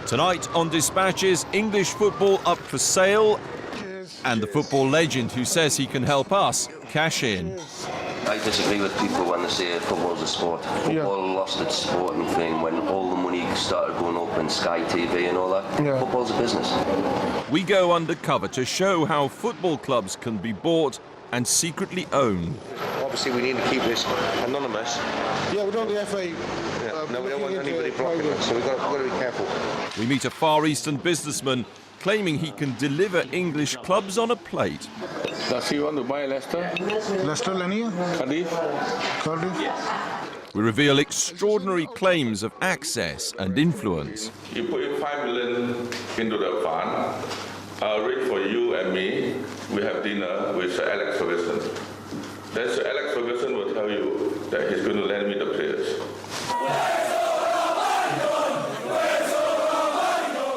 Tonight on Dispatches, English football up for sale, and the football legend who says he can help us cash in. I disagree with people when they say football's a sport. Football lost its sporting thing when all the money started going up in Sky TV and all that. Football's a business. We go undercover to show how football clubs can be bought and secretly owned. Obviously, we need to keep this anonymous. Yeah, we don't want the FA. No, we don't want anybody blocking it, so we've got to be careful. We meet a Far Eastern businessman claiming he can deliver English clubs on a plate. Does he want to buy Leicester? Leicester, Lenia? Cardiff? Cardiff? We reveal extraordinary claims of access and influence. You put in 5 million into the fund. I'll arrange for you and me. We have dinner with Sir Alex Ferguson. Then Sir Alex Ferguson will tell you that he's going to lend me the players.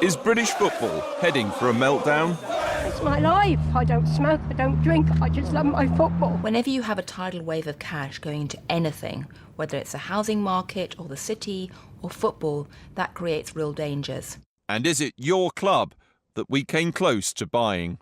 Is British football heading for a meltdown? It's my life. I don't smoke, I don't drink, I just love my football. Whenever you have a tidal wave of cash going into anything, whether it's the housing market or the city or football, that creates real dangers. And is it your club that we came close to buying?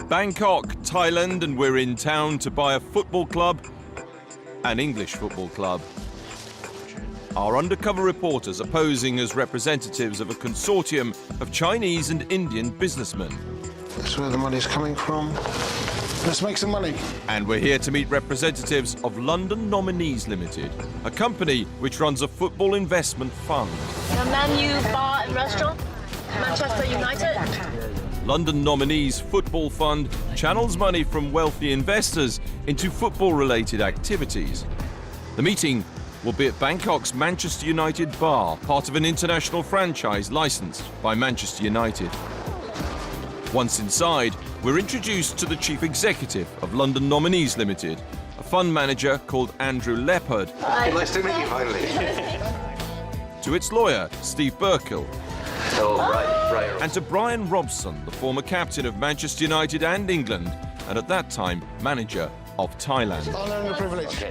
Bangkok, Thailand, and we're in town to buy a football club, an English football club. Our undercover reporters are posing as representatives of a consortium of Chinese and Indian businessmen. That's where the money's coming from. Let's make some money. And we're here to meet representatives of London Nominees Limited, a company which runs a football investment fund. A Man U bar and restaurant, Manchester United. London Nominees Football Fund channels money from wealthy investors into football-related activities. The meeting will be at Bangkok's Manchester United bar, part of an international franchise licensed by Manchester United. Once inside, we're introduced to the chief executive of London Nominees Limited, a fund manager called Andrew Leppard. Nice to meet you, finally. To its lawyer, Steve Burkill. Oh, right. And to Brian Robson, the former captain of Manchester United and England, and at that time, manager of Thailand. Honour and a privilege.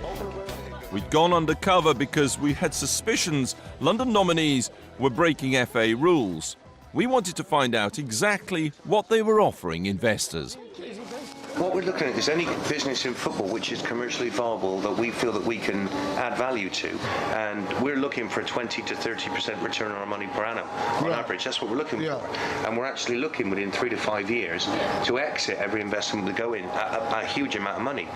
We'd gone undercover because we had suspicions London Nominees were breaking FA rules. We wanted to find out exactly what they were offering investors. What we're looking at is any business in football which is commercially viable that we feel that we can add value to, and we're looking for a 20 to 30% return on our money per annum on average. That's what we're looking for, and we're actually looking within 3 to 5 years to exit every investment we go in at a huge amount of money.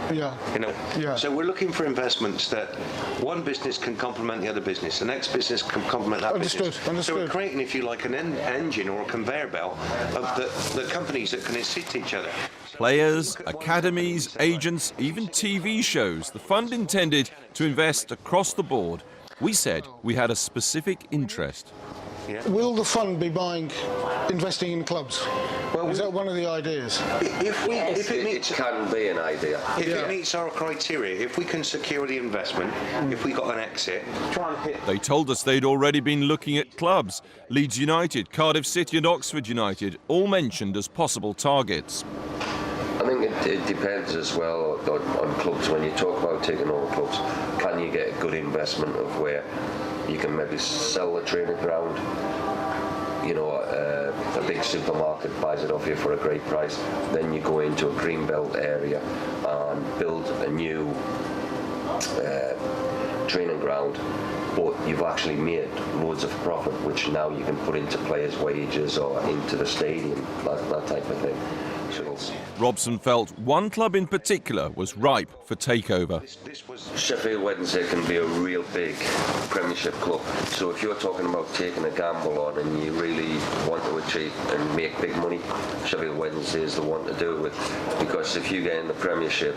So we're looking for investments that one business can complement the other business, the next business can complement that business. So we're creating, if you like, an engine or a conveyor belt of the companies that can assist each other. Players, academies, agents, even TV shows. The fund intended to invest across the board. We said we had a specific interest. Will the fund be investing in clubs? Well, is that one of the ideas? It can be an idea. If it meets our criteria, if we can secure the investment, if we got an exit, try and hit. They told us they'd already been looking at clubs. Leeds United, Cardiff City and Oxford United, all mentioned as possible targets. I think it depends as well on clubs. When you talk about taking over clubs, can you get a good investment of where you can maybe sell the training ground? You know, a big supermarket buys it off you for a great price. Then you go into a greenbelt area and build a new training ground, but you've actually made loads of profit, which now you can put into players' wages or into the stadium, that type of thing. Robson felt one club in particular was ripe for takeover. Sheffield Wednesday can be a real big Premiership club. So if you're talking about taking a gamble on and you really want to achieve and make big money, Sheffield Wednesday is the one to do it with. Because if you get in the Premiership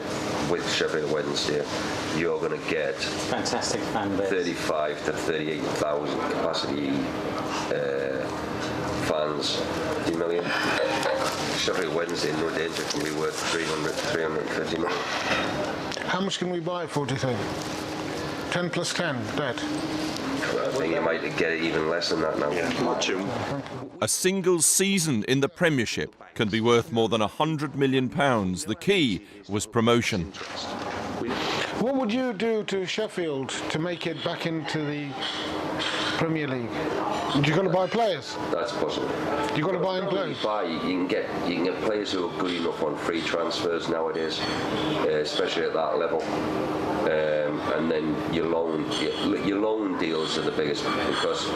with Sheffield Wednesday, you're going to get fantastic fan base. 35 to 38,000 capacity fans. 50 million. Sheffield Wednesday, no danger, can be worth 350 million. How much can we buy it for, do you think? 10 plus 10, debt? I think you might get it even less than that now. A single season in the Premiership can be worth more than £100 million. The key was promotion. What would you do to Sheffield to make it back into the Premier League? You're going to buy players? That's possible. You're going to buy in players? You can get players who are good enough on free transfers nowadays, especially at that level. And then your loan deals are the biggest, because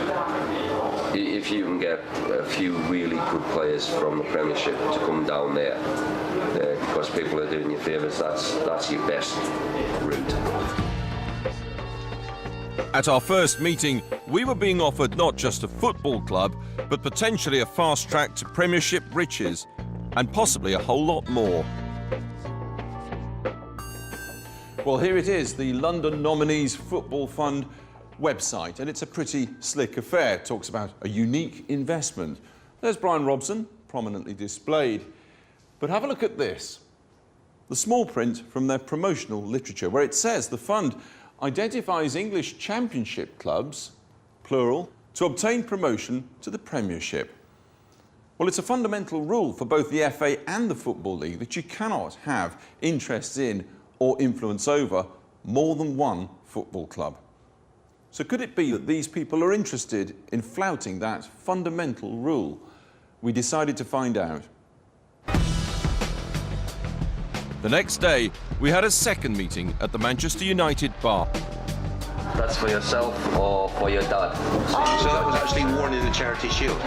if you can get a few really good players from the Premiership to come down there, because people are doing you favours, that's your best route. At our first meeting, we were being offered not just a football club, but potentially a fast track to Premiership riches, and possibly a whole lot more. Well, here it is, the London Nominees Football Fund website, and it's a pretty slick affair. It talks about a unique investment. There's Brian Robson, prominently displayed. But have a look at this. The small print from their promotional literature, where it says the fund identifies English Championship clubs, plural, to obtain promotion to the Premiership. Well, it's a fundamental rule for both the FA and the Football League that you cannot have interests in or influence over more than one football club. So could it be that these people are interested in flouting that fundamental rule? We decided to find out. The next day, we had a second meeting at the Manchester United bar. That's for yourself or for your dad? So that was actually worn in the Charity Shield.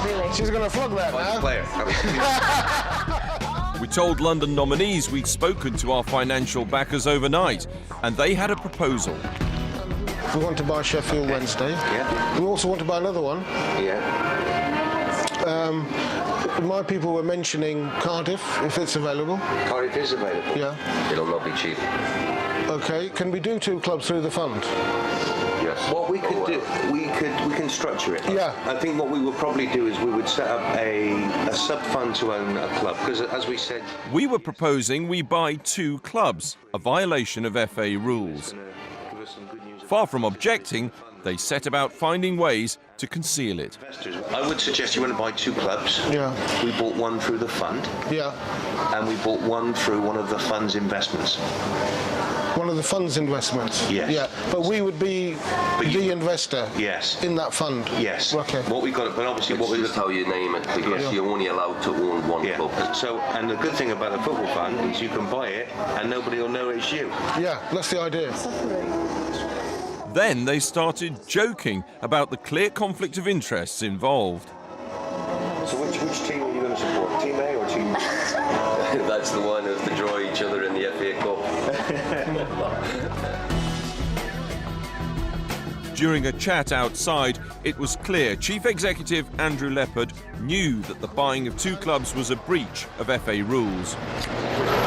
Really? She's going to flog that now. Player. We told London Nominees we'd spoken to our financial backers overnight, and they had a proposal. We want to buy Sheffield Wednesday. Yeah. We also want to buy another one. Yeah. My people were mentioning Cardiff, if it's available. Cardiff is available. Yeah. It'll not be cheap. Okay. Can we do two clubs through the fund? Yes. What we could do, we can structure it. Yeah. I think what we would probably do is we would set up a sub-fund to own a club, because as we said... We were proposing we buy two clubs, a violation of FA rules. Far from objecting, they set about finding ways to conceal it. I would suggest you want to buy two clubs. Yeah. We bought one through the fund. Yeah. And we bought one through one of the fund's investments. One of the fund's investments? Yes. Yeah. But we would be the investor? Yes. In that fund? Yes. Okay. What we got, but obviously It's what we just how you name it, because you're only allowed to own one club. So, and the good thing about the football fund is you can buy it and nobody will know it's you. Yeah, that's the idea. Then they started joking about the clear conflict of interests involved. So which team are you going to support? Team A or Team B? That's the one who has to draw each other in the FA Cup. During a chat outside, it was clear Chief Executive Andrew Leppard knew that the buying of two clubs was a breach of FA rules.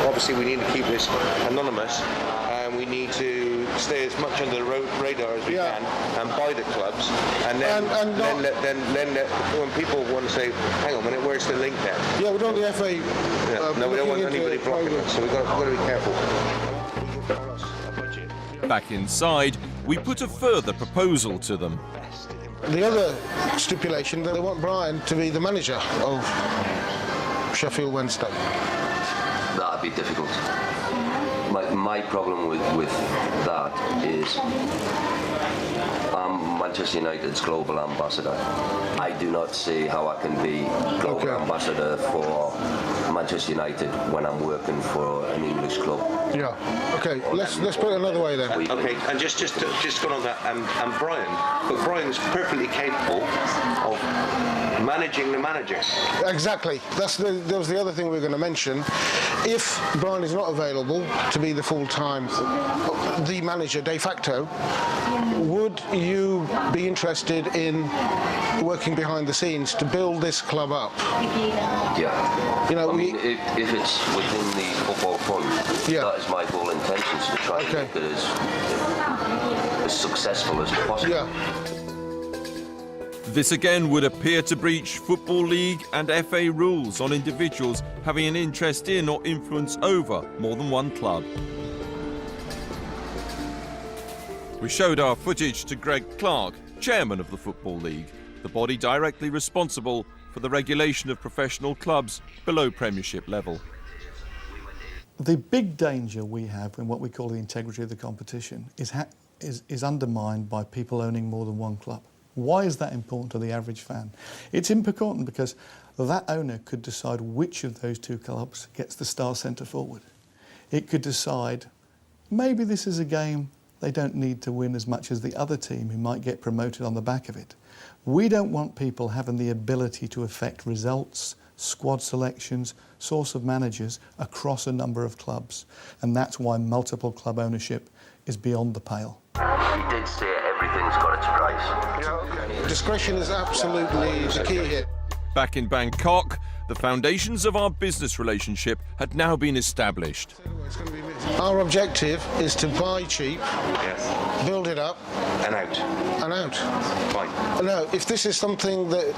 Obviously we need to keep this anonymous, and we need to stay as much under the radar as we can and buy the clubs, and then when people want to say, hang on a minute, where's the link then? Yeah, we don't want the FA... no, we don't want anybody blocking us, so we've got to be careful. Back inside, we put a further proposal to them. The other stipulation, they want Brian to be the manager of Sheffield Wednesday. That'd be difficult. My problem with that is I'm Manchester United's global ambassador. I do not see how I can be global ambassador for Manchester United when I'm working for an English club. Yeah. Okay. Let's put it another way then. Okay. And just going on that, and Brian's perfectly capable of managing the manager. Exactly. That was the other thing we were going to mention. If Brian is not available to be the full-time, the manager de facto, would you be interested in working behind the scenes to build this club up? Yeah. You know, I mean, if it's within the football fund, that is my whole intention, to try and make it as successful as possible. Yeah. This again would appear to breach Football League and FA rules on individuals having an interest in or influence over more than one club. We showed our footage to Greg Clark, chairman of the Football League, the body directly responsible for the regulation of professional clubs below Premiership level. The big danger we have in what we call the integrity of the competition is undermined by people owning more than one club. Why is that important to the average fan? It's important because that owner could decide which of those two clubs gets the star centre forward. It could decide maybe this is a game they don't need to win as much as the other team who might get promoted on the back of it. We don't want people having the ability to affect results, squad selections, source of managers across a number of clubs. And that's why multiple club ownership is beyond the pale. She did say everything's got its price. Yeah, okay. Discretion is absolutely the key here. Back in Bangkok, the foundations of our business relationship had now been established. Our objective is to buy cheap, Yes. build it up, And out. and out. Fine. Now, if this is something that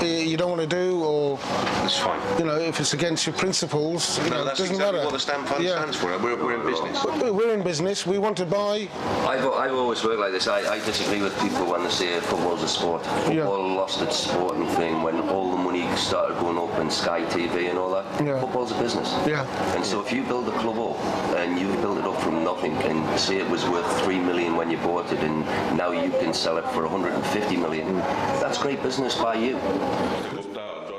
you don't want to do, or That's fine. if it's against your principles, No, it that's doesn't exactly matter. what the Stamp Fund stands for. We're in business. We're in business. We want to buy. I've always worked like this. I disagree with people when they say football's a sport. Football lost its sporting thing when all the money started going up in Sky TV and all that. Yeah. Football's a business. Yeah. And so if you build a club up and you build it up from nothing and say it was worth 3 million when you bought it and now you can sell it for 150 million, that's great business by you.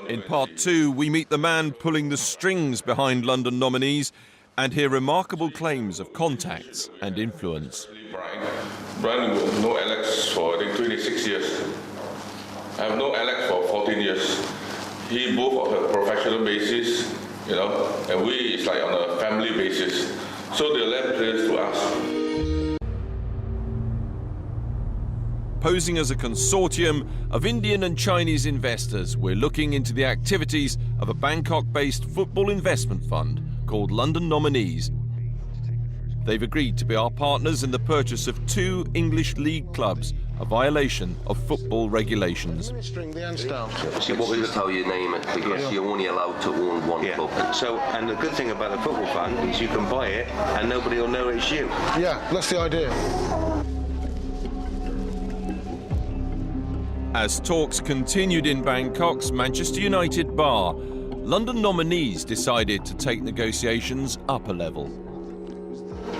In part 2, we meet the man pulling the strings behind London nominees and hear remarkable claims of contacts and influence. Brian will know Alex for, I think, 26 years. I have known Alex for 14 years. He both on a professional basis, and we is like on a family basis. So they left players to us. Posing as a consortium of Indian and Chinese investors, we're looking into the activities of a Bangkok-based football investment fund called London Nominees. They've agreed to be our partners in the purchase of 2 English league clubs, a violation of football regulations. Administering the hands down. See, what is how you name it, because you're only allowed to own one club. So, and the good thing about the football fund is you can buy it and nobody will know it's you. Yeah, that's the idea. As talks continued in Bangkok's Manchester United bar, London Nominees decided to take negotiations up a level.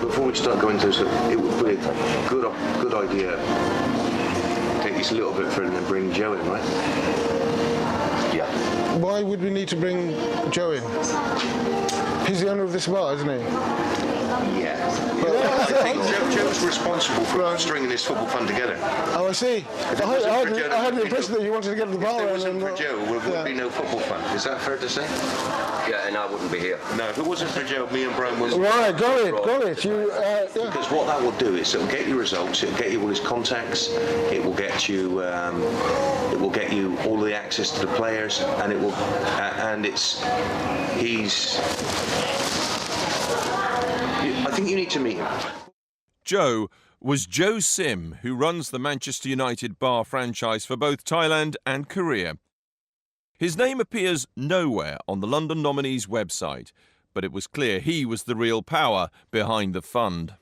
Before we start going to this, it would be a good idea to take this a little bit further and then bring Joe in, right? Yeah. Why would we need to bring Joe in? He's the owner of this bar, isn't he? Yeah. I think Joe's responsible for stringing this football fund together. Oh, I see. I had the impression that you wanted to get to the bar. If it wasn't for Joe, there would be no football fund. Is that fair to say? Yeah, and I wouldn't be here. No, if it wasn't for Joe, me and Brian wouldn't. Right, got it. Because what that will do is it'll get you results, it'll get you all his contacts, it will get you all the access to the players, and it will, I think you need to meet him. Joe was Joe Sim, who runs the Manchester United bar franchise for both Thailand and Korea. His name appears nowhere on the London Nominees website, but it was clear he was the real power behind the fund.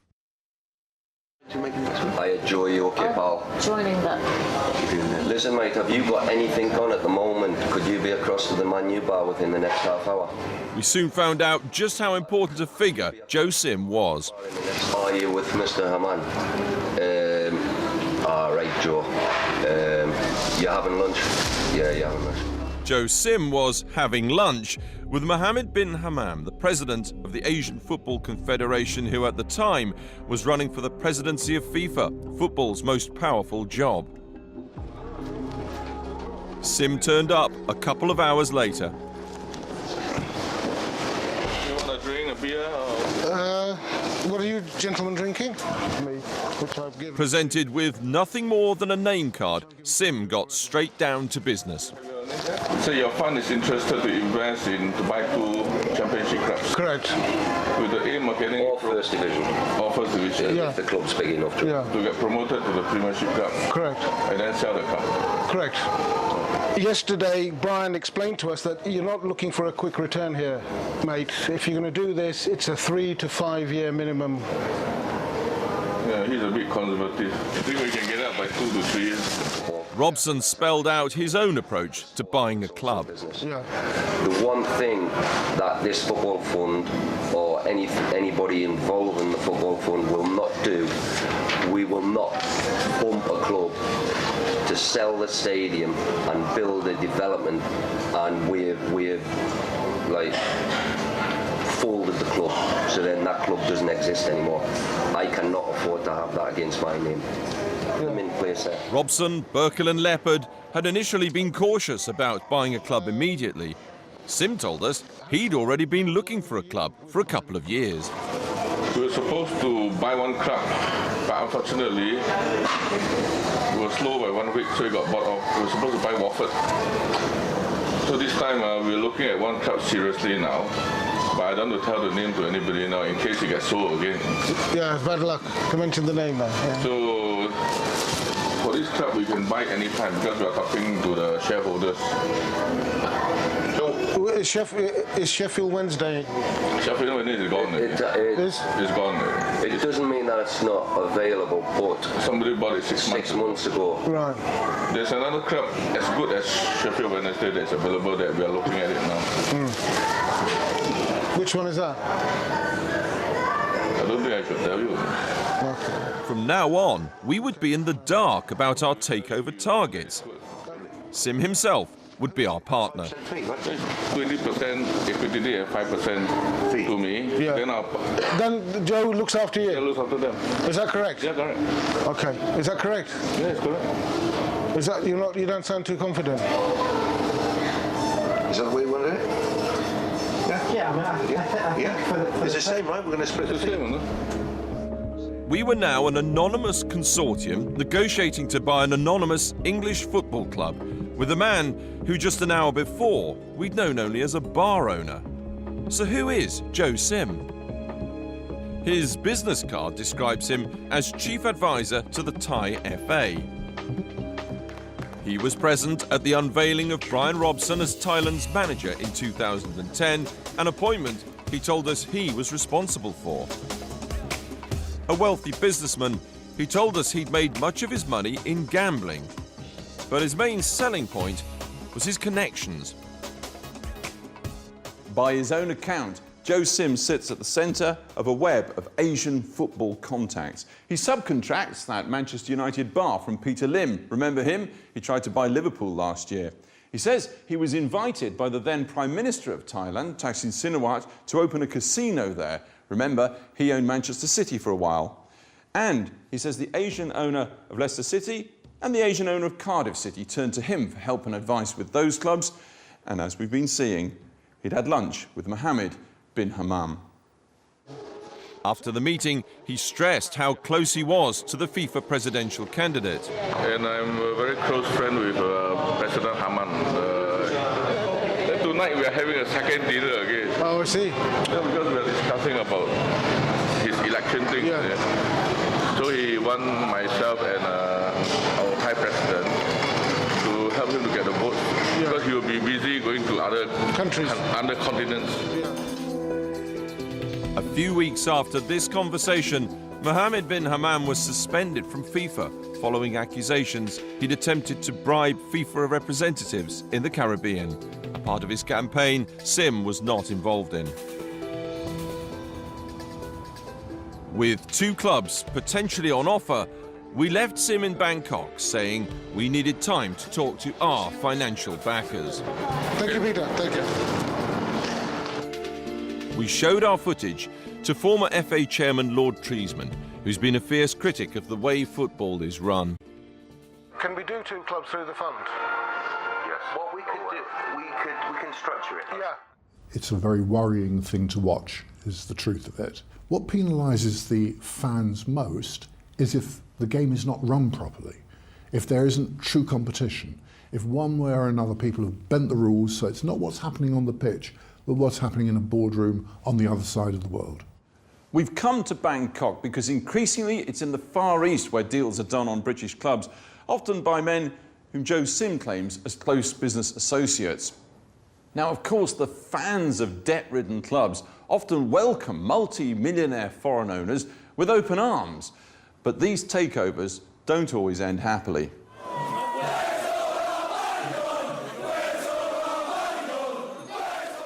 I enjoy you, okay, pal. Joining that. Listen, mate, have you got anything on at the moment? Could you be across to the Man U bar within the next half hour? We soon found out just how important a figure Joe Sim was. Are you with Mr. Haman? Right, Joe. You having lunch? Yeah, you're having lunch. Joe Sim was having lunch with Mohammed bin Hammam, the president of the Asian Football Confederation, who at the time was running for the presidency of FIFA, football's most powerful job. Sim turned up a couple of hours later. You want a drink, a beer? What are you gentlemen drinking? Me, which I've given. Presented with nothing more than a name card, Sim got straight down to business. So your fund is interested to invest in to buy 2 championship clubs? Correct. With the aim of getting... Or first division. Or first division. Yeah. If the club's big enough to. Yeah. To get promoted to the Premiership club. Correct. And then sell the club. Correct. Yesterday, Brian explained to us that you're not looking for a quick return here, mate. If you're going to do this, it's a 3 to 5 year minimum. Yeah. he's a bit conservative. I think we can get up by 2 to 3 years. Robson spelled out his own approach to buying a club. Yeah. The one thing that this football fund or anybody involved in the football fund will not do, we will not bump a club to sell the stadium and build a development, and we've like folded the club, so then that club doesn't exist anymore. I cannot afford to have that against my name. I'm in place there. Robson, Burkle and Leopard had initially been cautious about buying a club immediately. Sim told us he'd already been looking for a club for a couple of years. We were supposed to buy one club, but unfortunately, we were slow by 1 week, so we got bought off. We were supposed to buy Watford. So this time, we're looking at one club seriously now. But I don't want to tell the name to anybody now in case it gets sold again. Yeah, bad luck to mention the name there. Yeah. So for this club, we can buy any time because we are talking to the shareholders. So Is Sheffield Wednesday? Sheffield Wednesday is gone. It's gone. It doesn't mean that it's not available, but Somebody bought it 6 months ago. Right. There's another club as good as Sheffield Wednesday that's available that we are looking at it now. Which one is that? I don't think I should tell you. Okay. From now on, we would be in the dark about our takeover targets. Sim himself would be our partner. 20% equity and 5% to me. Yeah. Then Joe looks after you? I looks after them. Is that correct? Yeah, correct. Okay. Is that correct? Yeah, it's correct. Is that you don't sound too confident? Is that the way you want to do it? Yeah, I think It's the same, right? We're going to split the fee. We were now an anonymous consortium negotiating to buy an anonymous English football club with a man who just an hour before we'd known only as a bar owner. So who is Joe Sim? His business card describes him as chief advisor to the Thai FA. He was present at the unveiling of Brian Robson as Thailand's manager in 2010, an appointment he told us he was responsible for. A wealthy businessman, he told us he'd made much of his money in gambling. But his main selling point was his connections. By his own account, Joe Sim sits at the centre of a web of Asian football contacts. He subcontracts that Manchester United bar from Peter Lim. Remember him? He tried to buy Liverpool last year. He says he was invited by the then Prime Minister of Thailand, Thaksin Shinawatra, to open a casino there. Remember, he owned Manchester City for a while. And he says the Asian owner of Leicester City and the Asian owner of Cardiff City turned to him for help and advice with those clubs. And as we've been seeing, he'd had lunch with Mohammed bin Hammam. After the meeting, he stressed how close he was to the FIFA presidential candidate. And I'm a very close friend with President Hammam. Tonight we are having a second dinner again. Oh, I see. Yeah, because we are discussing about his election thing. Yeah. So he wants myself and our Thai president to help him to get the vote. Yeah. Because he will be busy going to other countries, other continents. Yeah. A few weeks after this conversation, Mohammed bin Hammam was suspended from FIFA following accusations he'd attempted to bribe FIFA representatives in the Caribbean, a part of his campaign Sim was not involved in. With 2 clubs potentially on offer, we left Sim in Bangkok saying we needed time to talk to our financial backers. Thank you, Peter. Thank you. We showed our footage to former FA chairman Lord Treesman, who's been a fierce critic of the way football is run. Can we do 2 clubs through the fund? Yes. What we could do, we can structure it. Yeah. It's a very worrying thing to watch, is the truth of it. What penalises the fans most is if the game is not run properly, if there isn't true competition, if one way or another people have bent the rules so it's not what's happening on the pitch, but what's happening in a boardroom on the other side of the world. We've come to Bangkok because increasingly it's in the Far East where deals are done on British clubs, often by men whom Joe Sim claims as close business associates. Now, of course, the fans of debt-ridden clubs often welcome multi-millionaire foreign owners with open arms. But these takeovers don't always end happily.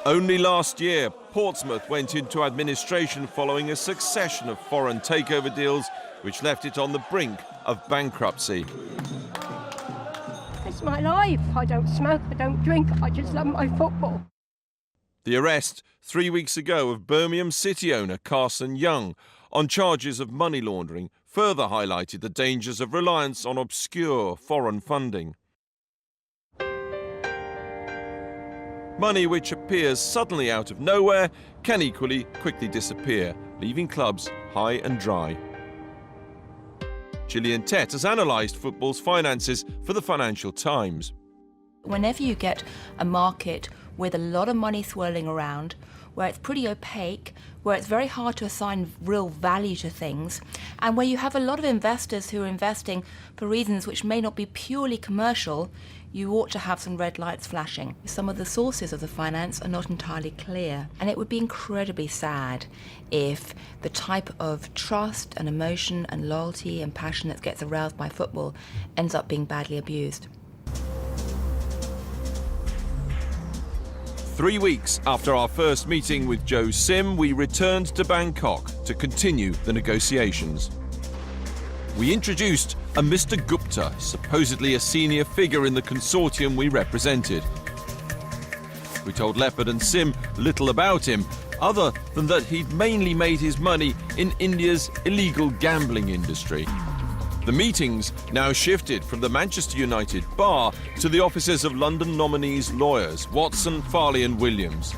Only last year, Portsmouth went into administration following a succession of foreign takeover deals which left it on the brink of bankruptcy. It's my life. I don't smoke, I don't drink, I just love my football. The arrest 3 weeks ago of Birmingham City owner Carson Young on charges of money laundering further highlighted the dangers of reliance on obscure foreign funding. Money which appears suddenly out of nowhere can equally quickly disappear, leaving clubs high and dry. Gillian Tett has analysed football's finances for the Financial Times. Whenever you get a market with a lot of money swirling around, where it's pretty opaque, where it's very hard to assign real value to things, and where you have a lot of investors who are investing for reasons which may not be purely commercial, you ought to have some red lights flashing. Some of the sources of the finance are not entirely clear, and it would be incredibly sad if the type of trust and emotion and loyalty and passion that gets aroused by football ends up being badly abused. 3 weeks after our first meeting with Joe Sim, we returned to Bangkok to continue the negotiations. We introduced a Mr. Gupta, supposedly a senior figure in the consortium we represented. We told Leopard and Sim little about him, other than that he'd mainly made his money in India's illegal gambling industry. The meetings now shifted from the Manchester United bar to the offices of London nominees' lawyers, Watson, Farley and Williams.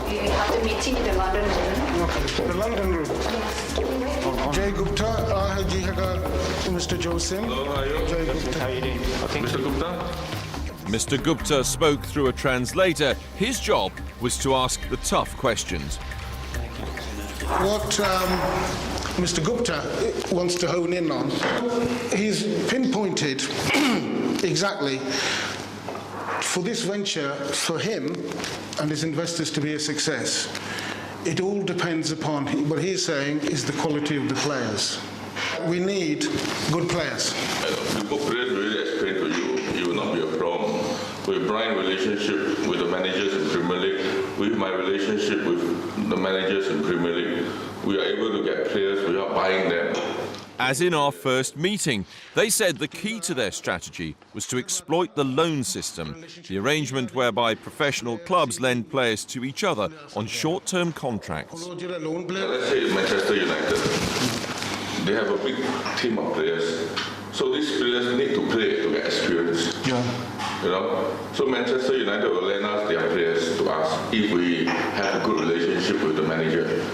We have the meeting in the London room. Okay, the London room. Jay Gupta, Mr. Joe Sim. Hello, how are you? Jay Gupta. How are you doing? Mr. Gupta? Mr. Gupta spoke through a translator. His job was to ask the tough questions. What Mr. Gupta wants to hone in on, he's pinpointed exactly for this venture, for him and his investors to be a success. It all depends upon, what he's saying is the quality of the players. We need good players. The good players really explain to you, it will not be a problem. With Brian's relationship with the managers in Premier League, with my relationship with the managers in Premier League, we are able to get players without buying them. As in our first meeting, they said the key to their strategy was to exploit the loan system, the arrangement whereby professional clubs lend players to each other on short-term contracts. Let's say Manchester United, they have a big team of players. So these players need to play to get experience. You know? So Manchester United will lend us their players to us if we have a good relationship with the manager.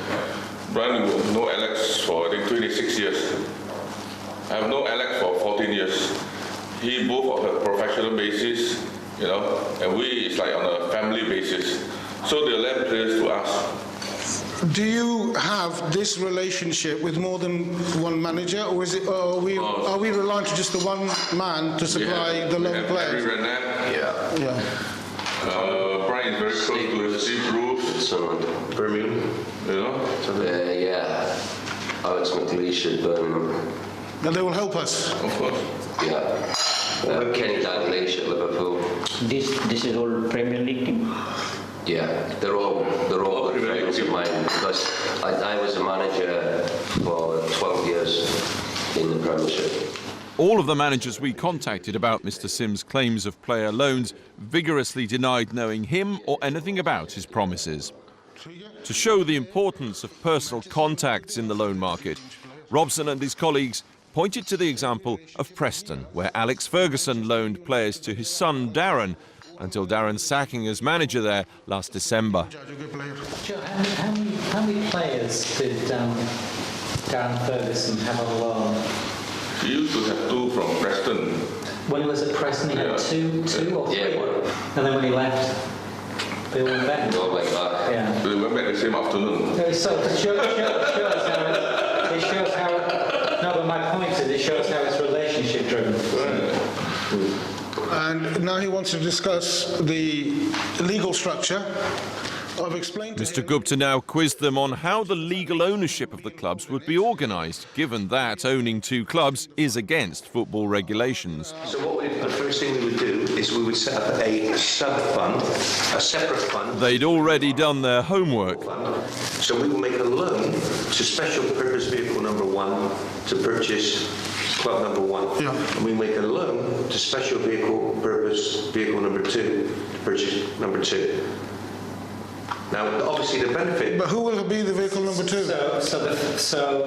Brian will know Alex for, I think, 26 years. I have known Alex for 14 years. He both on a professional basis, you know, and we is like on a family basis. So they lend players to us. Do you have this relationship with more than one manager, or is it? Are we relying on just the one man to supply the loan players? Brian is very close to Steve Bruce, Birmingham, you know. Alex McLeish at Birmingham. And they will help us. Of course. Yeah. Kenny Dalglish at Liverpool. This is all Premier League team? Yeah, they're all good friends of mine because I was a manager for 12 years in the Premiership. All of the managers we contacted about Mr. Sim's claims of player loans vigorously denied knowing him or anything about his promises. To show the importance of personal contacts in the loan market, Robson and his colleagues pointed to the example of Preston, where Alex Ferguson loaned players to his son Darren until Darren's sacking as manager there last December. Joe, how many players did Darren Ferguson have on loan? He used to have 2 from Preston. When he was at Preston, he had two or 3? And then when he left, they went back? They went back. Yeah. They went back the same afternoon. So it shows how no, but my point is it shows how it's relationship driven. And now he wants to discuss the legal structure I've explained to Mr. him... Gupta now quizzed them on how the legal ownership of the clubs would be organised, given that owning two clubs is against football regulations. So the first thing we would do is we would set up a sub-fund, a separate fund. They'd already done their homework. So we will make a loan to special purpose vehicle number 1 to purchase club number 1. Yeah. And we make a loan to special purpose vehicle number 2 to purchase number 2. Now, obviously, the benefit. But who will be the vehicle number 2? So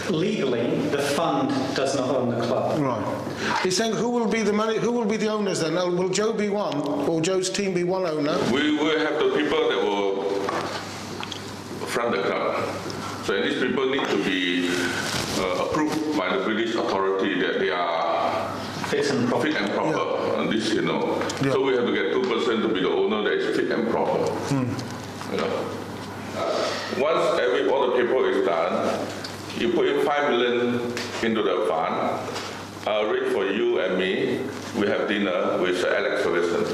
legally, the fund does not own the club. Right. He's saying who will be the money? Who will be the owners then? Now, will Joe be one, or Joe's team be one owner? We will have the people that will front the club. So these people need to be approved by the British authority that they are fit and proper. Yeah. And this, Yeah. So we have to get 2% to be the owner that is fit and proper. Once all the paperwork is done, you put in 5 million into the fund. I'll arrange for you and me. We have dinner with Sir Alex Ferguson.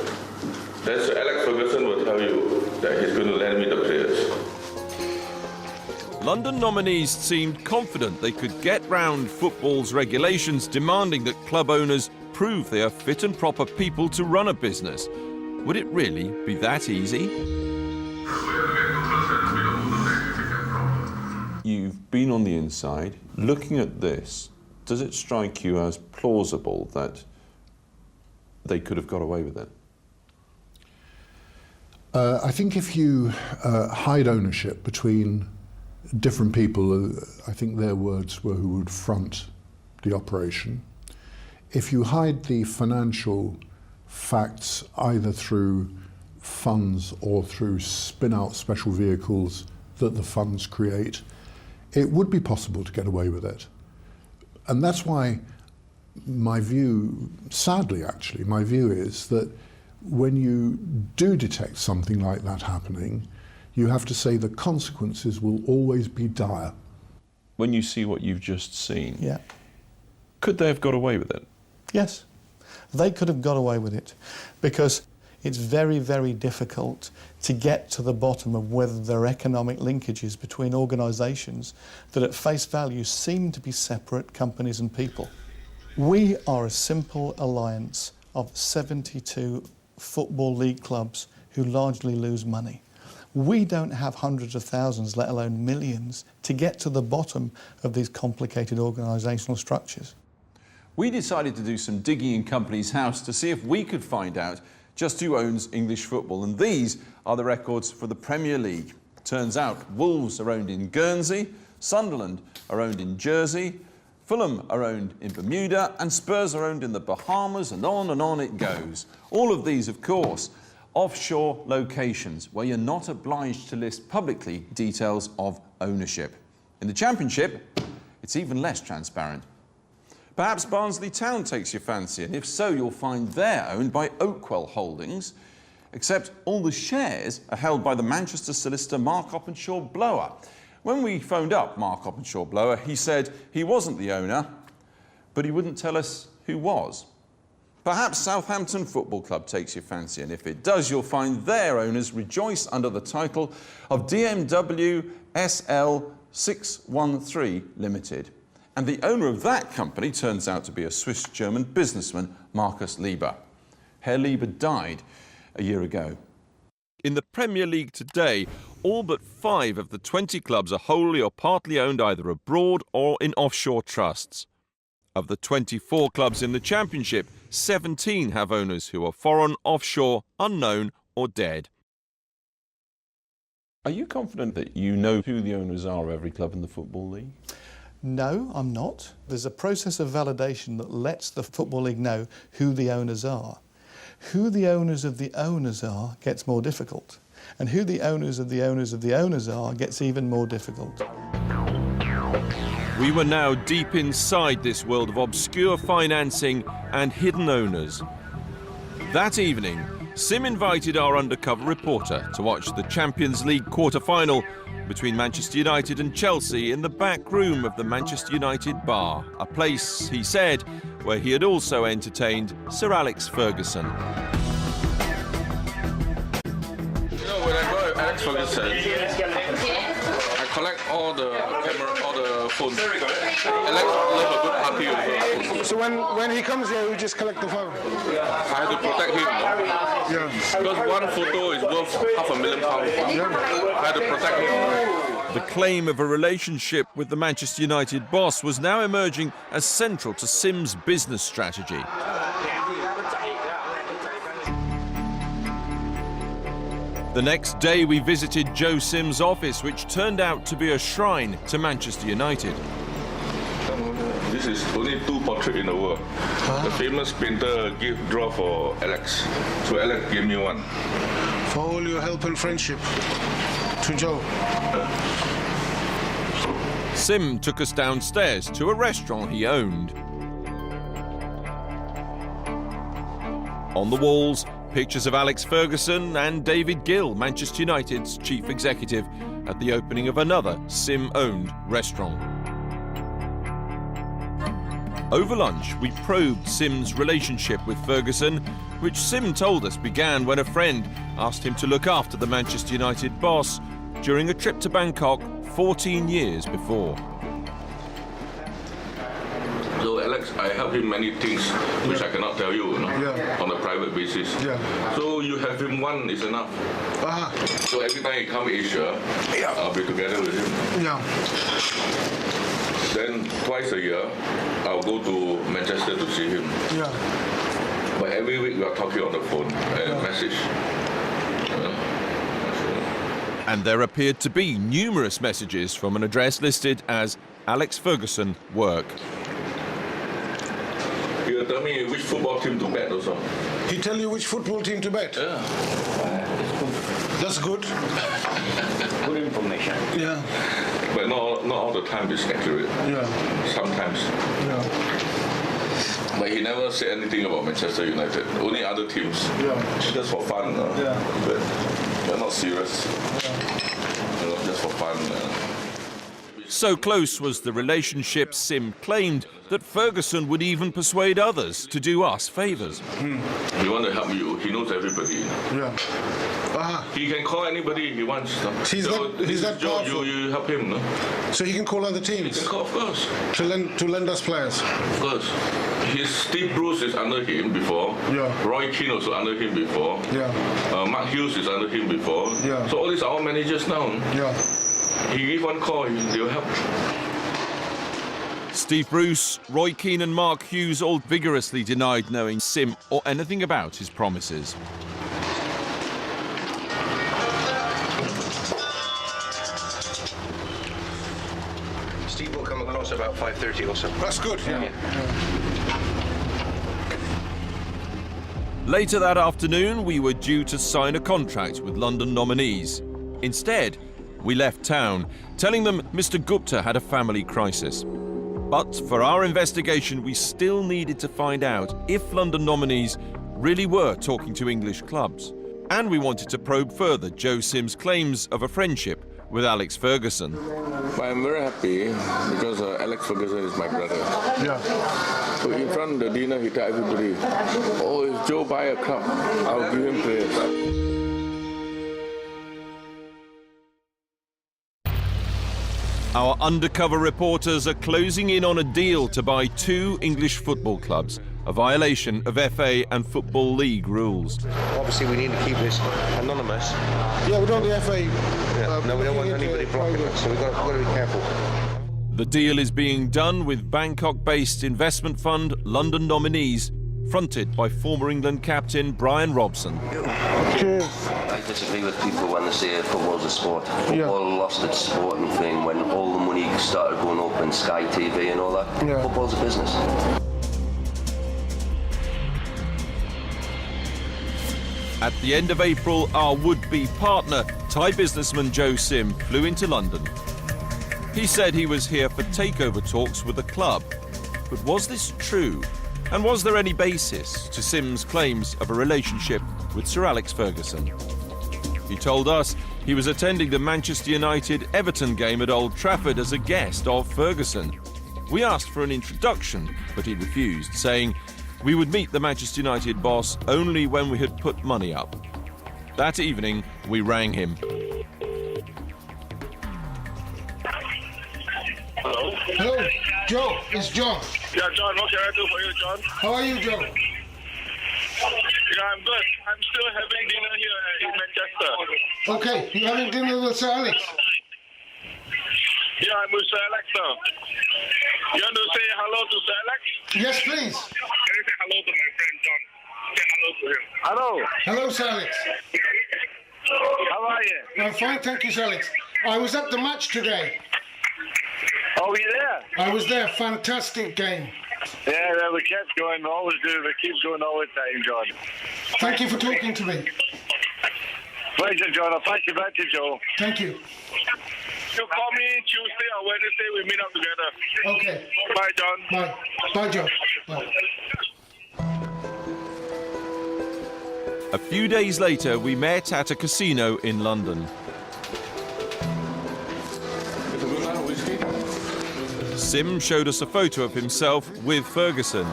Then Sir Alex Ferguson will tell you that he's going to lend me the players. London nominees seemed confident they could get round football's regulations demanding that club owners prove they are fit and proper people to run a business. Would it really be that easy? You've been on the inside. Looking at this, does it strike you as plausible that they could have got away with it? I think if you hide ownership between different people, I think their words were who would front the operation. If you hide the financial facts either through funds or through spin-out special vehicles that the funds create, it would be possible to get away with it. And that's why my view, sadly actually, my view is that when you do detect something like that happening, you have to say the consequences will always be dire. When you see what you've just seen, Yeah. could they have got away with it? Yes, they could have got away with it because it's very, very difficult to get to the bottom of whether there are economic linkages between organisations that at face value seem to be separate companies and people. We are a simple alliance of 72 football league clubs who largely lose money. We don't have hundreds of thousands, let alone millions, to get to the bottom of these complicated organisational structures. We decided to do some digging in Companies House to see if we could find out just who owns English football, and these are the records for the Premier League. Turns out Wolves are owned in Guernsey, Sunderland are owned in Jersey, Fulham are owned in Bermuda, and Spurs are owned in the Bahamas, and on it goes. All of these, of course, offshore locations where you're not obliged to list publicly details of ownership. In the Championship, it's even less transparent. Perhaps Barnsley Town takes your fancy, and if so, you'll find they're owned by Oakwell Holdings, except all the shares are held by the Manchester solicitor Mark Openshaw Blower. When we phoned up Mark Openshaw Blower, he said he wasn't the owner, but he wouldn't tell us who was. Perhaps Southampton Football Club takes your fancy, and if it does, you'll find their owners rejoice under the title of DMW SL 613 Limited. And the owner of that company turns out to be a Swiss-German businessman, Markus Lieber. Herr Lieber died a year ago. In the Premier League today, all but 5 of the 20 clubs are wholly or partly owned either abroad or in offshore trusts. Of the 24 clubs in the Championship, 17 have owners who are foreign, offshore, unknown or dead. Are you confident that you know who the owners are of every club in the Football League? No, I'm not. There's a process of validation that lets the Football League know who the owners are. Who the owners of the owners are gets more difficult. And who the owners of the owners of the owners are gets even more difficult. We were now deep inside this world of obscure financing and hidden owners. That evening, Sim invited our undercover reporter to watch the Champions League quarter-final between Manchester United and Chelsea in the back room of the Manchester United bar, a place, he said, where he had also entertained Sir Alex Ferguson. You know, when I go with Alex Alex Ferguson. I collect all the camera, all the phones. Alex love a good party also. So when he comes here, we just collect the phone? I have to protect him. Yeah. Because one photo is worth £500,000. Yeah. I have to protect him. The claim of a relationship with the Manchester United boss was now emerging as central to Sim's business strategy. The next day we visited Joe Sim's office, which turned out to be a shrine to Manchester United. This is only 2 portraits in the world. The famous painter draw for Alex. So Alex gave me one. For all your help and friendship to Joe. Sim took us downstairs to a restaurant he owned. On the walls, pictures of Alex Ferguson and David Gill, Manchester United's chief executive, at the opening of another Sim-owned restaurant. Over lunch, we probed Sim's relationship with Ferguson, which Sim told us began when a friend asked him to look after the Manchester United boss during a trip to Bangkok 14 years before. So Alex, I help him many things which I cannot tell you, on a private basis. Yeah. So you have him one is enough. So every time he come to Asia, I'll be together with him. Yeah. Then twice a year, I'll go to Manchester to see him. Yeah. But every week we are talking on the phone and message. And there appeared to be numerous messages from an address listed as Alex Ferguson Work. He'll tell me which football team to bet also. He tell you which football team to bet? Yeah. That's good. Good information. Yeah. But not all the time it's accurate. Yeah. Sometimes. Yeah. But he never said anything about Manchester United. Only other teams. Yeah. Just for fun. Yeah. But they're not serious. Yeah. Just for fun. So close was the relationship, Sim claimed, that Ferguson would even persuade others to do us favours. He wants to help you. He knows everybody. Yeah. He can call anybody he wants. He's that powerful. You help him, no? So he can call other teams? He can call, of course. To lend us players? Of course. Steve Bruce is under him before. Yeah. Roy Keane also under him before. Yeah. Mark Hughes is under him before. Yeah. So all these are all managers now. Yeah. He give one call, they'll help. Steve Bruce, Roy Keane and Mark Hughes all vigorously denied knowing Sim or anything about his promises. Steve will come across about 5:30 or so. That's good. Yeah. Later that afternoon, we were due to sign a contract with London nominees. Instead, we left town, telling them Mr. Gupta had a family crisis. But for our investigation, we still needed to find out if London nominees really were talking to English clubs. And we wanted to probe further Joe Sim's claims of a friendship with Alex Ferguson. I'm very happy because Alex Ferguson is my brother. Yeah. So in front of the dinner, he told everybody, oh, if Joe buy a club, I'll give him players. Our undercover reporters are closing in on a deal to buy 2 English football clubs, a violation of FA and Football League rules. Obviously, we need to keep this anonymous. Yeah, we don't want the FA. No, we don't want anybody blocking it, so we've got to be careful. The deal is being done with Bangkok-based investment fund London Nominees, fronted by former England captain Brian Robson. Cheers. I disagree with people when they say football's a sport. Football lost its sporting thing when all the money started going up in Sky TV and all that. Yeah. Football's a business. At the end of April, our would-be partner, Thai businessman Joe Sim, flew into London. He said he was here for takeover talks with the club. But was this true? And was there any basis to Sim's claims of a relationship with Sir Alex Ferguson? He told us he was attending the Manchester United-Everton game at Old Trafford as a guest of Ferguson. We asked for an introduction, but he refused, saying we would meet the Manchester United boss only when we had put money up. That evening, we rang him. Hello, Joe. It's John. Yeah, John, what can I do for you, John? How are you, Joe? Yeah, I'm good. I'm still having dinner here in Manchester. Okay, you having dinner with Sir Alex? Yeah, I'm with Sir Alex now. You want to say hello to Sir Alex? Yes, please. Can you say hello to my friend, John? Say hello to him. Hello. Hello, Sir Alex. How are you? I'm fine, thank you, Sir Alex. I was at the match today. Oh, you there? I was there. Fantastic game. Yeah, the kept going, always do. They keep going all the time, John. Thank you for talking to me. Pleasure, John. I'll pass you back to Joe. Thank you. You call me Tuesday or Wednesday, we meet up together. Okay. Bye, John. Bye. Bye, Joe. Bye. A few days later, we met at a casino in London. Sim showed us a photo of himself with Ferguson.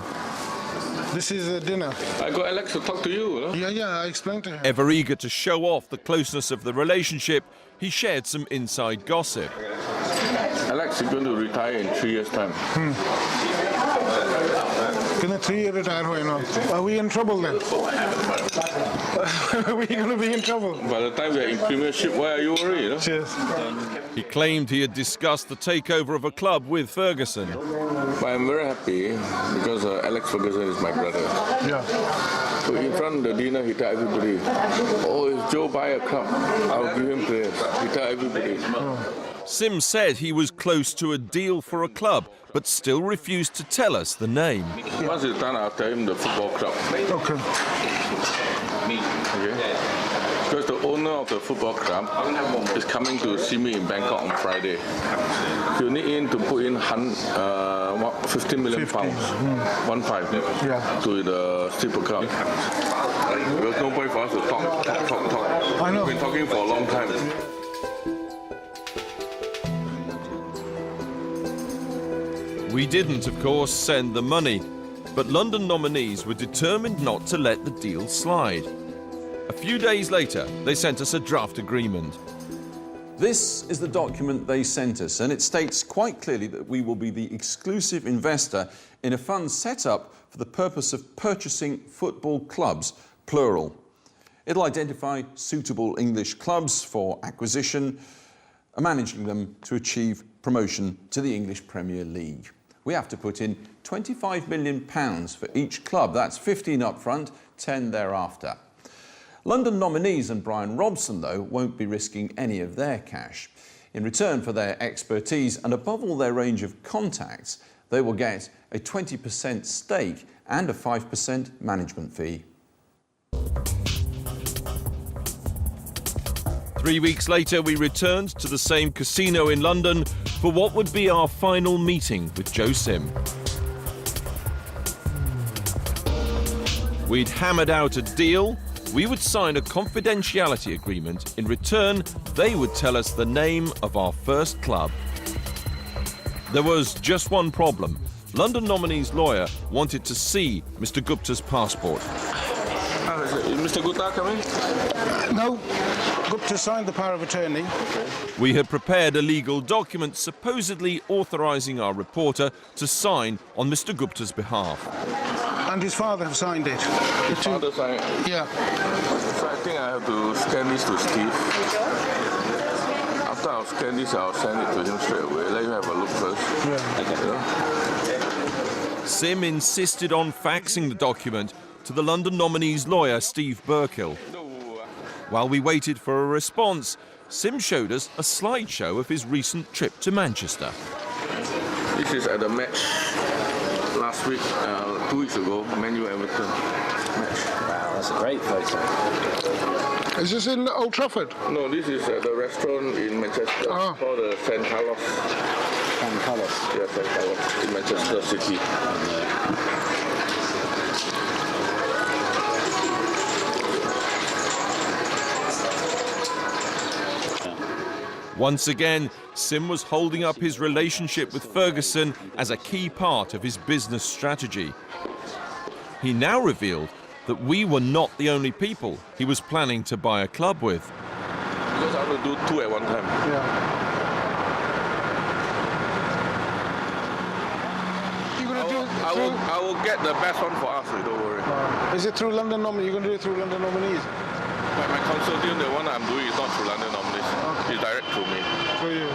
This is a dinner. I got Alex to talk to you. Huh? Yeah, I explained to him. Ever eager to show off the closeness of the relationship, he shared some inside gossip. Alex is going to retire in 3 years' time. Gonna 3 year retire, are we in trouble then? Are we going to be in trouble? By the time we are in Premiership, why are you worried? You know? Cheers. He claimed he had discussed the takeover of a club with Ferguson. But I'm very happy because Alex Ferguson is my brother. Yeah. So in front of the dinner, he told everybody, oh, if Joe buy a club, I'll give him players. He told everybody. Sim said he was close to a deal for a club, but still refused to tell us the name. Once it's done, I'll tell him the football club. Okay. Because the owner of the football club is coming to see me in Bangkok on Friday. You need him to put in 15 million pounds, 15, to the Super Club. There's no point for us to talk. I know. We've been talking for a long time. We didn't, of course, send the money, but London nominees were determined not to let the deal slide. A few days later, they sent us a draft agreement. This is the document they sent us, and it states quite clearly that we will be the exclusive investor in a fund set up for the purpose of purchasing football clubs, plural. It'll identify suitable English clubs for acquisition, managing them to achieve promotion to the English Premier League. We have to put in £25 million for each club. That's 15 up front, 10 thereafter. London nominees and Brian Robson, though, won't be risking any of their cash. In return for their expertise and above all their range of contacts, they will get a 20% stake and a 5% management fee. 3 weeks later, we returned to the same casino in London for what would be our final meeting with Joe Sim. We'd hammered out a deal. We would sign a confidentiality agreement. In return, they would tell us the name of our first club. There was just one problem. London nominee's lawyer wanted to see Mr. Gupta's passport. Is Mr. Gupta coming? No. Gupta signed the power of attorney. We had prepared a legal document supposedly authorising our reporter to sign on Mr. Gupta's behalf. And his father have signed it. His father signed it? Yeah. So I think I have to scan this to Steve. After I'll scan this, I'll send it to him straight away. Let him have a look first. Sim insisted on faxing the document to the London nominee's lawyer, Steve Burkill. While we waited for a response, Sim showed us a slideshow of his recent trip to Manchester. This is at the match last week, 2 weeks ago, Man U Everton match. Wow, that's a great photo. Is this in Old Trafford? No, this is at the restaurant in Manchester called the San Carlos. San Carlos? Yeah, San Carlos in Manchester City. Once again, Sim was holding up his relationship with Ferguson as a key part of his business strategy. He now revealed that we were not the only people he was planning to buy a club with. Because I want to do two at one time. I will get the best one for us, so don't worry. Is it through London nominees? You're going to do it through London nominees? My consortium, the one I'm doing is not through London nominees. Okay. It's direct through me. Through you.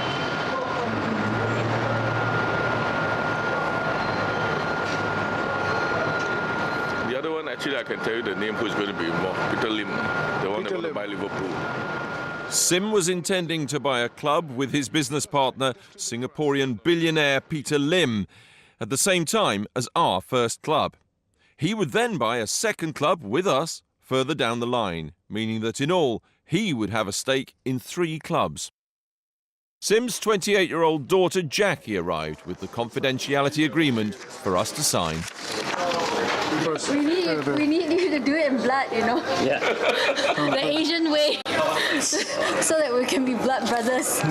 The other one, actually, I can tell you the name who is going to be more. Peter Lim, the one that want to buy Liverpool. Sim was intending to buy a club with his business partner, Singaporean billionaire Peter Lim, at the same time as our first club. He would then buy a second club with us further down the line, meaning that in all, he would have a stake in 3 clubs. Sim's 28-year-old daughter Jackie arrived with the confidentiality agreement for us to sign. We need you to do it in blood, you know. Yeah. The Asian way. So that we can be blood brothers.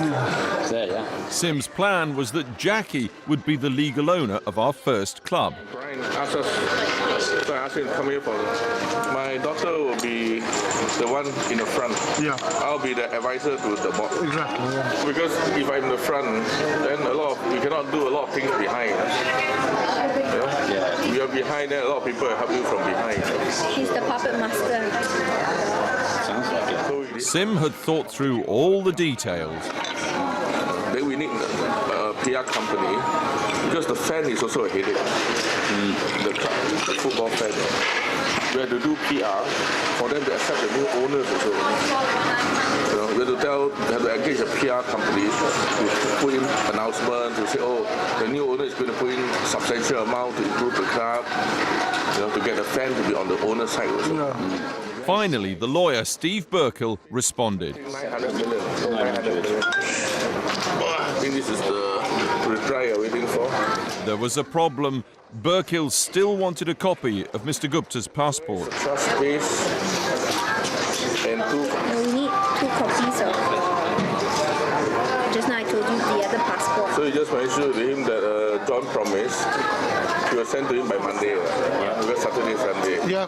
Yeah. Sim's plan was that Jackie would be the legal owner of our first club. Brian asked us, so I asked him to come here for my daughter will be the one in the front. Yeah. I'll be the advisor to the board. Exactly, yeah. Because if I'm in the front, then we cannot do a lot of things behind. Yeah. You are behind, then a lot of people will help you from behind. He's the puppet master. Sounds like it. Sim had thought through all the details. Then we need a PR company because the fan is also a headache. The football fan. We have to do PR for them to accept the new owners also. We have to engage a PR company to put in announcements to say, oh, the new owner is going to put in substantial amount to improve the club. To get the fan to be on the owner side also. No. Finally, the lawyer Steve Burkill responded. 900 million. 900. I think this is the reply you're waiting for. There was a problem. Burkill still wanted a copy of Mr. Gupta's passport. Trust base and 2. We need 2 copies of. Just now I told you the other passport. So you just mentioned to him that John promised he will send to him by Monday, because Saturday, Sunday. Yeah,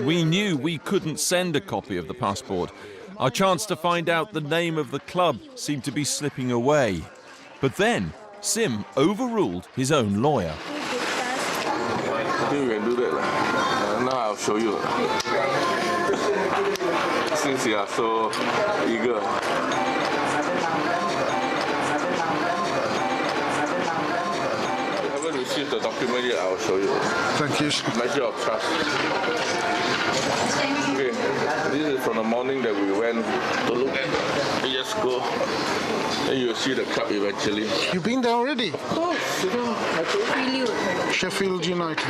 We knew we couldn't send a copy of the passport. Our chance to find out the name of the club seemed to be slipping away. But then, Sim overruled his own lawyer. I think we can do that. Now I'll show you. Since you are so eager. Received the document yet, I will show you. Thank you. Measure of trust. Okay, this is from the morning that we went to look at. You just go, then you'll see the club eventually. You've been there already? Oh, sit down. Sheffield United.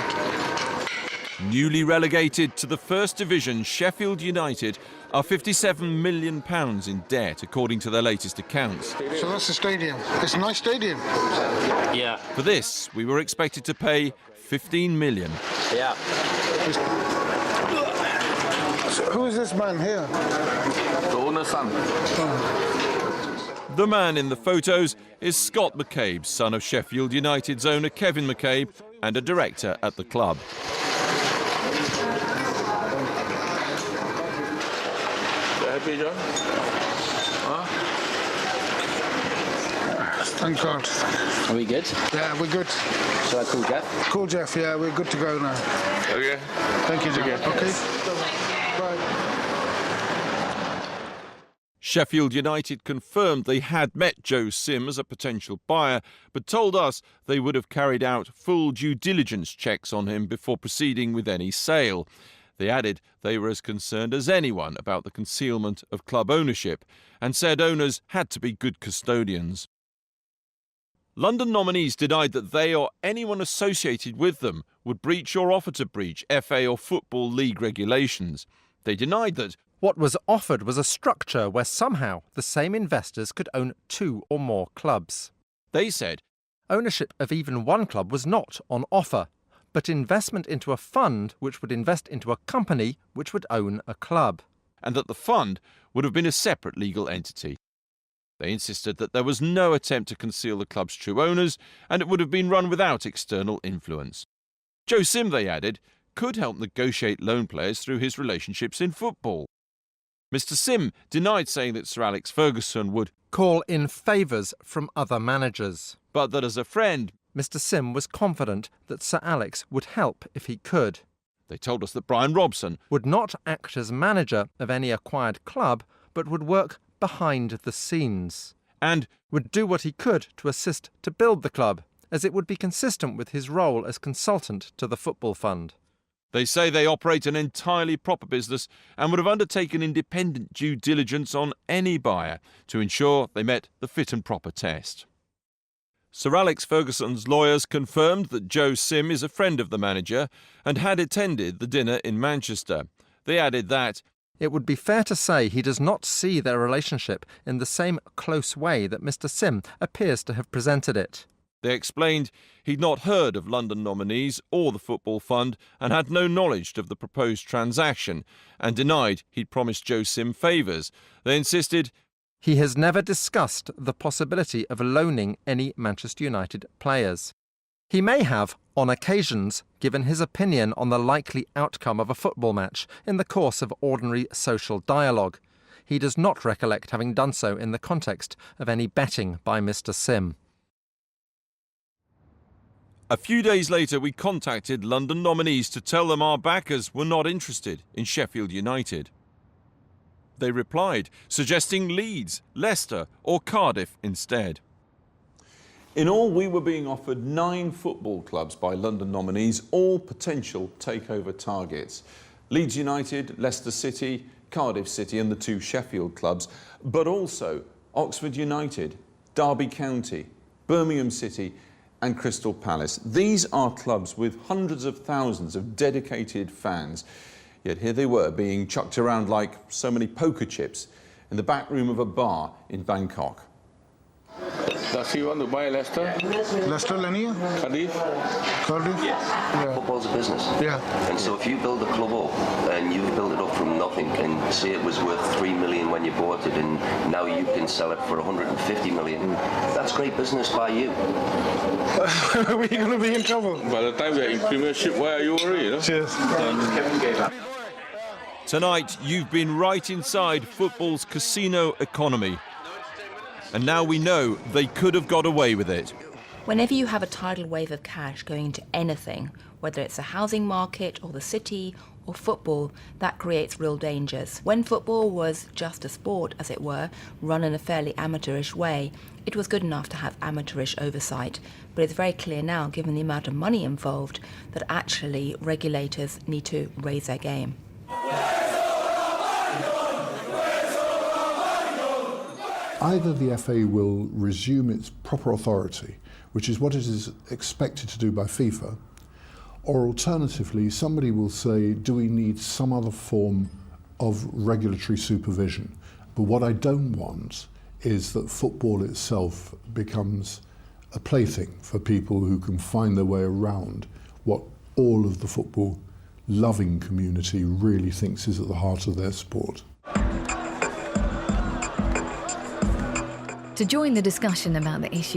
Newly relegated to the First Division, Sheffield United are £57 million in debt, according to their latest accounts. So that's the stadium. It's a nice stadium. Yeah. For this, we were expected to pay £15 million. Yeah. So who is this man here? The owner's son. The man in the photos is Scott McCabe, son of Sheffield United's owner Kevin McCabe and a director at the club. Happy, John? Huh? Thank God. Are we good? Yeah, we're good. Shall I call Jeff? Call Jeff, yeah, we're good to go now. Okay. Thank you, Jeff. Okay. Bye. Sheffield United confirmed they had met Joe Sim as a potential buyer, but told us they would have carried out full due diligence checks on him before proceeding with any sale. They added they were as concerned as anyone about the concealment of club ownership and said owners had to be good custodians. London nominees denied that they or anyone associated with them would breach or offer to breach FA or Football League regulations. They denied that what was offered was a structure where somehow the same investors could own 2 or more clubs. They said ownership of even one club was not on offer, but investment into a fund which would invest into a company which would own a club. And that the fund would have been a separate legal entity. They insisted that there was no attempt to conceal the club's true owners and it would have been run without external influence. Joe Sim, they added, could help negotiate loan players through his relationships in football. Mr. Sim denied saying that Sir Alex Ferguson would call in favours from other managers, but that as a friend, Mr Sim was confident that Sir Alex would help if he could. They told us that Brian Robson would not act as manager of any acquired club, but would work behind the scenes. And would do what he could to assist to build the club, as it would be consistent with his role as consultant to the football fund. They say they operate an entirely proper business and would have undertaken independent due diligence on any buyer to ensure they met the fit and proper test. Sir Alex Ferguson's lawyers confirmed that Joe Sim is a friend of the manager and had attended the dinner in Manchester. They added that it would be fair to say he does not see their relationship in the same close way that Mr Sim appears to have presented it. They explained he'd not heard of London nominees or the football fund and had no knowledge of the proposed transaction, and denied he'd promised Joe Sim favours. They insisted he has never discussed the possibility of loaning any Manchester United players. He may have, on occasions, given his opinion on the likely outcome of a football match in the course of ordinary social dialogue. He does not recollect having done so in the context of any betting by Mr Sim. A few days later, we contacted London nominees to tell them our backers were not interested in Sheffield United. They replied, suggesting Leeds, Leicester or Cardiff instead. In all, we were being offered 9 football clubs by London nominees, all potential takeover targets. Leeds United, Leicester City, Cardiff City and the 2 Sheffield clubs, but also Oxford United, Derby County, Birmingham City and Crystal Palace. These are clubs with hundreds of thousands of dedicated fans. Yet here they were, being chucked around like so many poker chips in the back room of a bar in Bangkok. Does he want to buy Leicester? Leicester, Lenia? Cardiff? Cardiff? Yeah. Football's a business. Yeah. And so if you build a club up and you build it up from nothing and say it was worth 3 million when you bought it and now you can sell it for 150 million, that's great business by you. We're going to be in trouble. By the time we're in Premiership, why are you worried? You know? Cheers. Tonight, you've been right inside football's casino economy. And now we know they could have got away with it. Whenever you have a tidal wave of cash going into anything, whether it's a housing market or the city or football, that creates real dangers. When football was just a sport, as it were, run in a fairly amateurish way, it was good enough to have amateurish oversight. But it's very clear now, given the amount of money involved, that actually regulators need to raise their game. Either the FA will resume its proper authority, which is what it is expected to do by FIFA, or alternatively somebody will say, do we need some other form of regulatory supervision? But what I don't want is that football itself becomes a plaything for people who can find their way around what all of the football loving community really thinks is at the heart of their sport. To join the discussion about the issue